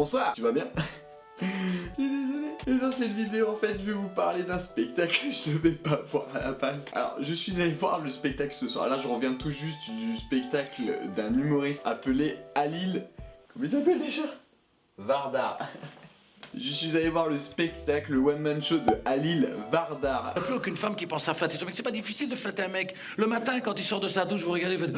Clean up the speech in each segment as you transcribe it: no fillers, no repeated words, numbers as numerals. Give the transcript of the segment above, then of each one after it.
Bonsoir, tu vas bien? Je suis désolé. Et dans cette vidéo, en fait, je vais vous parler d'un spectacle que je ne devais pas voir à la base. Alors, je suis allé voir le spectacle ce soir. Là, je reviens tout juste du spectacle d'un humoriste appelé Halil. Comment il s'appelle déjà? Vardar. Je suis allé voir le spectacle, le one-man show de Halil Vardar. Il n'y a plus aucune femme qui pense à flatter son mec. C'est pas difficile de flatter un mec. Le matin, quand il sort de sa douche, vous regardez, vous faites...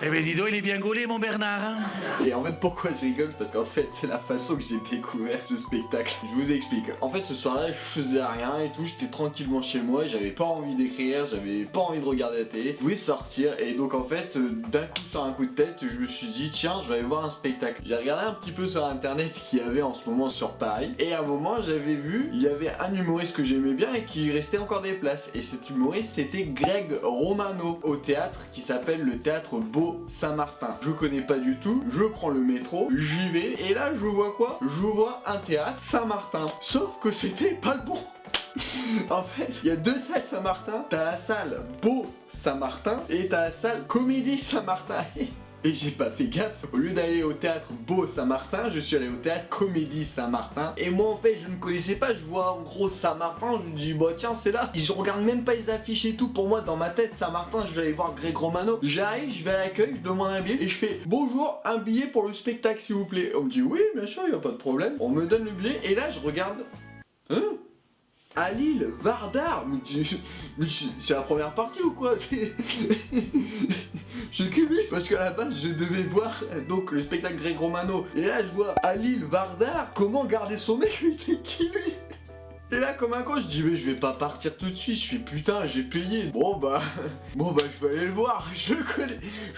Eh bien, dis donc, il est bien gaulé, mon Bernard, hein? Et en fait, pourquoi je rigole? Parce qu'en fait, c'est la façon que j'ai découvert ce spectacle. Je vous explique. En fait, ce soir-là, je faisais rien et tout. J'étais tranquillement chez moi. J'avais pas envie d'écrire. J'avais pas envie de regarder la télé. Je voulais sortir. Et donc, en fait, d'un coup, sur un coup de tête, je me suis dit, tiens, je vais aller voir un spectacle. J'ai regardé un petit peu sur internet ce qu'il y avait en ce moment sur Paris. Et à un moment, j'avais vu, il y avait un humoriste que j'aimais bien et qui restait encore des places. Et cet humoriste, c'était Greg Romano au théâtre qui s'appelle le théâtre Beau Saint-Martin. Je connais pas du tout, je prends le métro, j'y vais et là je vois quoi? Je vois un théâtre Saint-Martin. Sauf que c'était pas le bon. En fait, il y a deux salles Saint-Martin. T'as la salle Beau Saint-Martin et t'as la salle Comédie Saint-Martin. Et j'ai pas fait gaffe. Au lieu d'aller au théâtre Beau Saint-Martin, je suis allé au théâtre Comédie Saint-Martin. Et moi en fait je ne connaissais pas, je vois en gros Saint-Martin, je me dis bah tiens c'est là. Et je regarde même pas les affiches et tout. Pour moi dans ma tête Saint-Martin, je vais aller voir Greg Romano. J'arrive, je vais à l'accueil, je demande un billet et je fais bonjour, un billet pour le spectacle s'il vous plaît. On me dit oui bien sûr, il y a pas de problème. On me donne le billet et là je regarde. Hein? Halil Vardar, mais c'est la première partie ou quoi? C'est qui lui? Parce qu'à la base je devais voir donc le spectacle Greg Romano. Et là je vois Halil Vardar, comment garder son mec, mais c'est qui lui? Et là comme un con je dis mais je vais pas partir tout de suite, je fais putain j'ai payé. Bon bah je vais aller le voir, je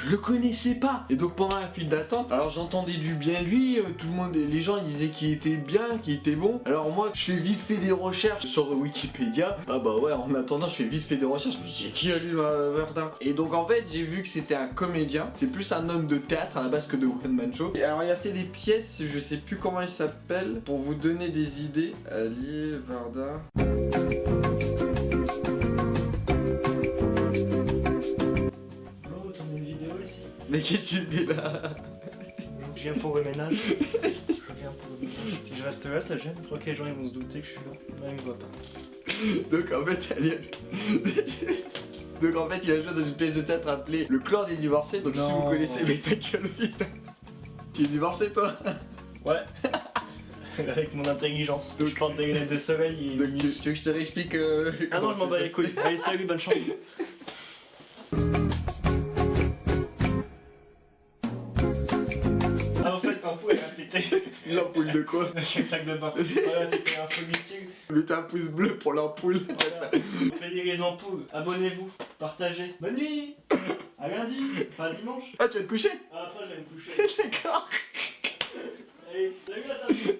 le connaissais pas. Et donc pendant la file d'attente, alors j'entendais du bien de lui, tout le monde, les gens ils disaient qu'il était bien, qu'il était bon. Alors moi je fais vite fait des recherches sur Wikipédia. Ah bah ouais en attendant je fais vite fait des recherches, je me dis c'est qui Halil Vardar? Et donc en fait j'ai vu que c'était un comédien, c'est plus un homme de théâtre à la base que de one man show. Et alors il a fait des pièces, je sais plus comment il s'appelle, pour vous donner des idées. Halil Vardar. Oh, t'en as une vidéo ici? Mais qu'est-ce que tu fais là? Je viens pour le ménage. Je viens pour le ménage. Si je reste là, ça gêne. Je crois que les gens ils vont se douter que je suis là. Là, ils me voient pas. Donc en fait, il a joué dans une pièce de théâtre appelée Le Clan des Divorcés. Donc non. si vous connaissez, mais ta gueule vite. Tu es divorcé toi? Ouais. Avec mon intelligence. Donc, je porte des lunettes de soleil et... Donc tu veux que je te réexplique Ah non, je m'en bats les couilles. Allez, salut, bonne chance. Ah, en fait, l'ampoule elle a pété. L'ampoule de quoi? C'est une claque de bain. Voilà, c'était un faux meeting. Mettez un pouce bleu pour l'ampoule. Voilà. Payez les ampoules, abonnez-vous, partagez. Bonne nuit. À lundi, pas à dimanche. Ah tu vas te coucher? Ah, après, je vais me coucher. D'accord. Allez, salut la table.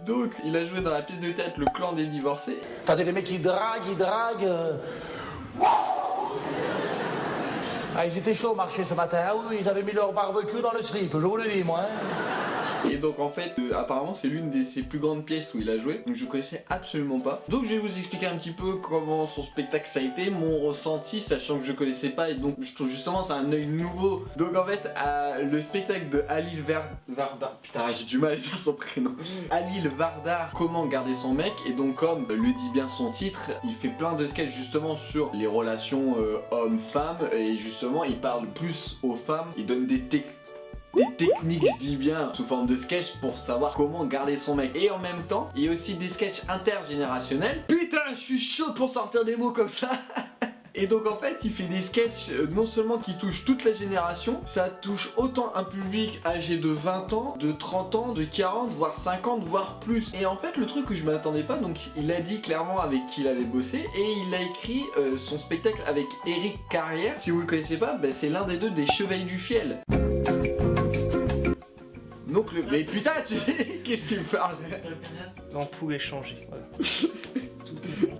Donc il a joué dans la pièce de théâtre Le Clan des Divorcés. Attendez, les mecs qui draguent. Ah, ils étaient chauds au marché ce matin. Ah oui, ils avaient mis leur barbecue dans le slip, je vous le dis, moi. Et donc en fait, apparemment c'est l'une de ses plus grandes pièces où il a joué. Donc je connaissais absolument pas. Donc je vais vous expliquer un petit peu comment son spectacle ça a été, mon ressenti, sachant que je connaissais pas. Et donc je trouve justement c'est un œil nouveau. Donc en fait, le spectacle de Halil Vardar, putain j'ai du mal à dire son prénom. Halil Vardar, comment garder son mec. Et donc comme le dit bien son titre, il fait plein de sketchs justement sur les relations hommes-femmes. Et justement il parle plus aux femmes, il donne des techniques, je dis bien, sous forme de sketch pour savoir comment garder son mec. Et en même temps, il y a aussi des sketchs intergénérationnels. Putain, je suis chaud pour sortir des mots comme ça. Et donc en fait, il fait des sketchs non seulement qui touchent toute la génération, ça touche autant un public âgé de 20 ans, de 30 ans, de 40, voire 50, voire plus. Et en fait, le truc que je m'attendais pas, donc il a dit clairement avec qui il avait bossé, et il a écrit son spectacle avec Eric Carrière. Si vous le connaissez pas, bah, c'est l'un des deux des Chevaliers du Fiel. Donc le... Mais putain, qu'est-ce que tu me parles? L'ampoule est changée, voilà.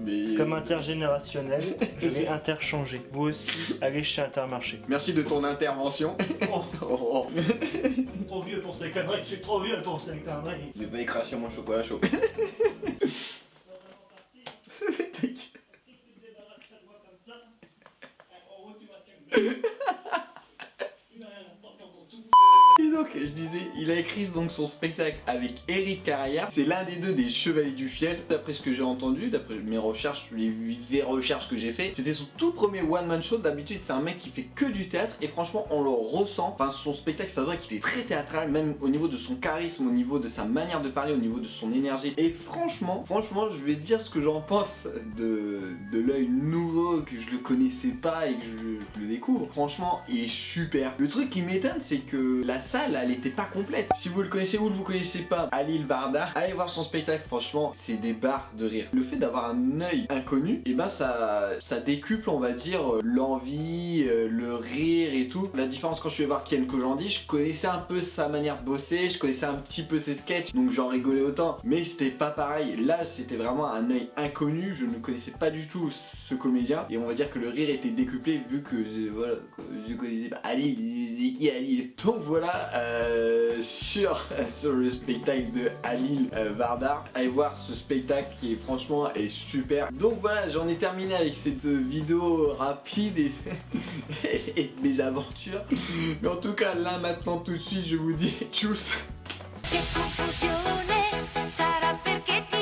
Mais... Comme intergénérationnel, je vais interchanger. Vous aussi, allez chez Intermarché. Merci de ton intervention. Oh, Oh. trop vieux pour ces conneries, je suis trop vieux pour ces conneries. Je vais pas écracher mon chocolat chaud. donc je disais, il a écrit donc son spectacle avec Eric Carrière. C'est l'un des deux des Chevaliers du Fiel. D'après ce que j'ai entendu, d'après mes recherches, les recherches que j'ai fait, c'était son tout premier one-man show. D'habitude, c'est un mec qui fait que du théâtre et franchement, on le ressent. Enfin, son spectacle, c'est vrai qu'il est très théâtral, même au niveau de son charisme, au niveau de sa manière de parler, au niveau de son énergie. Et franchement, je vais te dire ce que j'en pense de l'œil nouveau, que je le connaissais pas et que je le découvre. Franchement, il est super. Le truc qui m'étonne, c'est que la salle, elle était pas complète. Si vous le connaissez ou ne vous connaissez pas, Halil Bardar, allez voir son spectacle. Franchement, c'est des barres de rire. Le fait d'avoir un œil inconnu, et ben ça décuple, on va dire, l'envie, le rire et tout. La différence quand je suis allé voir Ken Kojandi, je connaissais un peu sa manière de bosser, je connaissais un petit peu ses sketchs, donc j'en rigolais autant. Mais c'était pas pareil. Là, c'était vraiment un œil inconnu. Je ne connaissais pas du tout ce comédien et on va dire que le rire était décuplé vu que voilà, je connaissais pas Halil, c'est qui Halil. Donc voilà, sur le spectacle de Halil Bardar, allez voir ce spectacle qui est franchement est super. Donc voilà, j'en ai terminé avec cette vidéo rapide et de mes aventures. Mais en tout cas là maintenant tout de suite je vous dis tchuss. Che confusione sarà perché ti